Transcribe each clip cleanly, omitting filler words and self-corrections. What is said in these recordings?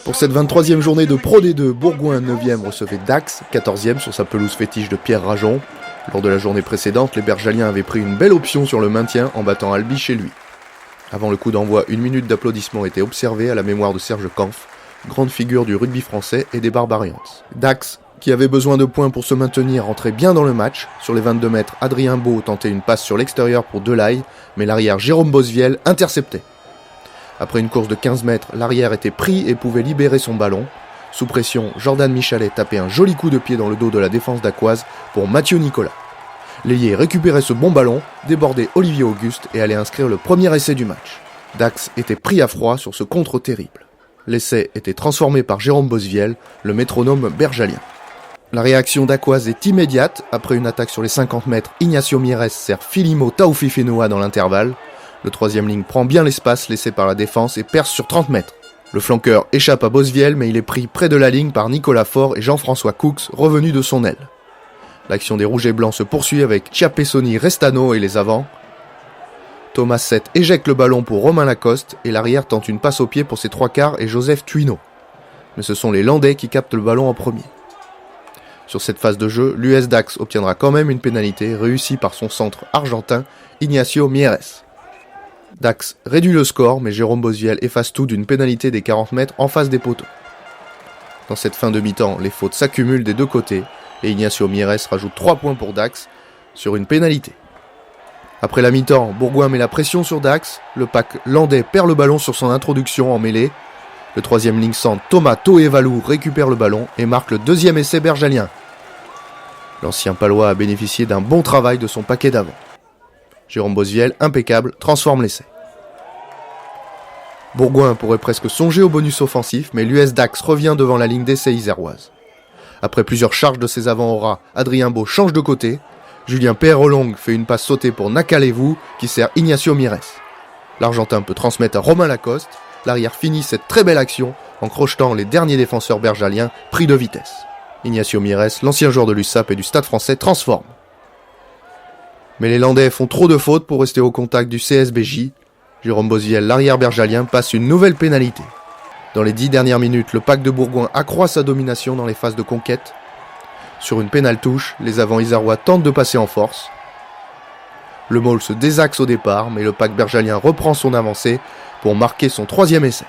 Pour cette 23e journée de Pro D2, Bourgoin 9e recevait Dax, 14e sur sa pelouse fétiche de Pierre Rajon. Lors de la journée précédente, les Bergaliens avaient pris une belle option sur le maintien en battant Albi chez lui. Avant le coup d'envoi, une minute d'applaudissements était observée à la mémoire de Serge Kampf, grande figure du rugby français et des Barbarians. Dax, qui avait besoin de points pour se maintenir, rentrait bien dans le match. Sur les 22 mètres, Adrien Beau tentait une passe sur l'extérieur pour Delaye, mais l'arrière Jérôme Bosviel interceptait. Après une course de 15 mètres, l'arrière était pris et pouvait libérer son ballon. Sous pression, Jordan Michalet tapait un joli coup de pied dans le dos de la défense d'Aquoise pour Mathieu Nicolas. L'ailier récupérait ce bon ballon, débordait Olivier Auguste et allait inscrire le premier essai du match. Dax était pris à froid sur ce contre terrible. L'essai était transformé par Jérôme Bosviel, le métronome bergalien. La réaction d'Aquoise est immédiate. Après une attaque sur les 50 mètres, Ignacio Mieres sert Filimo Taoufifenua dans l'intervalle. Le troisième ligne prend bien l'espace laissé par la défense et perce sur 30 mètres. Le flanqueur échappe à Bosviel, mais il est pris près de la ligne par Nicolas Faure et Jean-François Cooks, revenus de son aile. L'action des Rouges et Blancs se poursuit avec Chiapessoni, Restano et les avants. Thomas Sett éjecte le ballon pour Romain Lacoste et l'arrière tente une passe au pied pour ses trois quarts et Joseph Tuino. Mais ce sont les Landais qui captent le ballon en premier. Sur cette phase de jeu, l'US Dax obtiendra quand même une pénalité réussie par son centre argentin, Ignacio Mieres. Dax réduit le score, mais Jérôme Bosviel efface tout d'une pénalité des 40 mètres en face des poteaux. Dans cette fin de mi-temps, les fautes s'accumulent des deux côtés, et Ignacio Mieres rajoute 3 points pour Dax sur une pénalité. Après la mi-temps, Bourgoin met la pression sur Dax, le pack landais perd le ballon sur son introduction en mêlée. Le troisième ligne centre Thomas Toevalou récupère le ballon et marque le deuxième essai bergalien. L'ancien palois a bénéficié d'un bon travail de son paquet d'avant. Jérôme Bosviel, impeccable, transforme l'essai. Bourgoin pourrait presque songer au bonus offensif, mais l'US Dax revient devant la ligne d'essai iséroise. Après plusieurs charges de ses avant-auras, Adrien Beau change de côté. Julien Perrelong fait une passe sautée pour Nakalevu qui sert Ignacio Mieres. L'Argentin peut transmettre à Romain Lacoste. L'arrière finit cette très belle action en crochetant les derniers défenseurs bergaliens pris de vitesse. Ignacio Mieres, l'ancien joueur de l'USAP et du Stade français, transforme. Mais les Landais font trop de fautes pour rester au contact du CSBJ. Jérôme Bosviel, l'arrière bergalien, passe une nouvelle pénalité. Dans les 10 dernières minutes, le pack de Bourgoin accroît sa domination dans les phases de conquête. Sur une pénale touche, les avants isérois tentent de passer en force. Le Maule se désaxe au départ, mais le pack bergalien reprend son avancée pour marquer son troisième essai.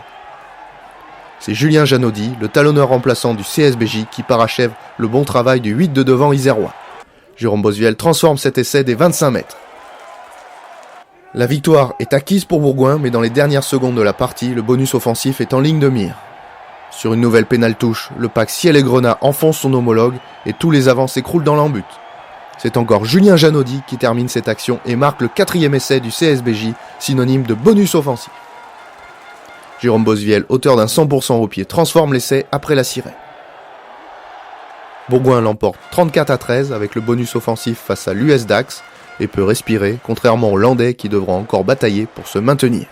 C'est Julien Janaudy, le talonneur remplaçant du CSBJ, qui parachève le bon travail du 8 de devant isérois. Jérôme Bosviel transforme cet essai des 25 mètres. La victoire est acquise pour Bourgoin, mais dans les dernières secondes de la partie, le bonus offensif est en ligne de mire. Sur une nouvelle pénale touche, le pack Ciel et Grenat enfonce son homologue et tous les avants s'écroulent dans l'embut. C'est encore Julien Janaudy qui termine cette action et marque le 4e essai du CSBJ, synonyme de bonus offensif. Jérôme Bosviel, auteur d'un 100% au pied, transforme l'essai après la sirène. Bourgoin l'emporte 34-13 avec le bonus offensif face à l'US Dax et peut respirer, contrairement aux Landais qui devront encore batailler pour se maintenir.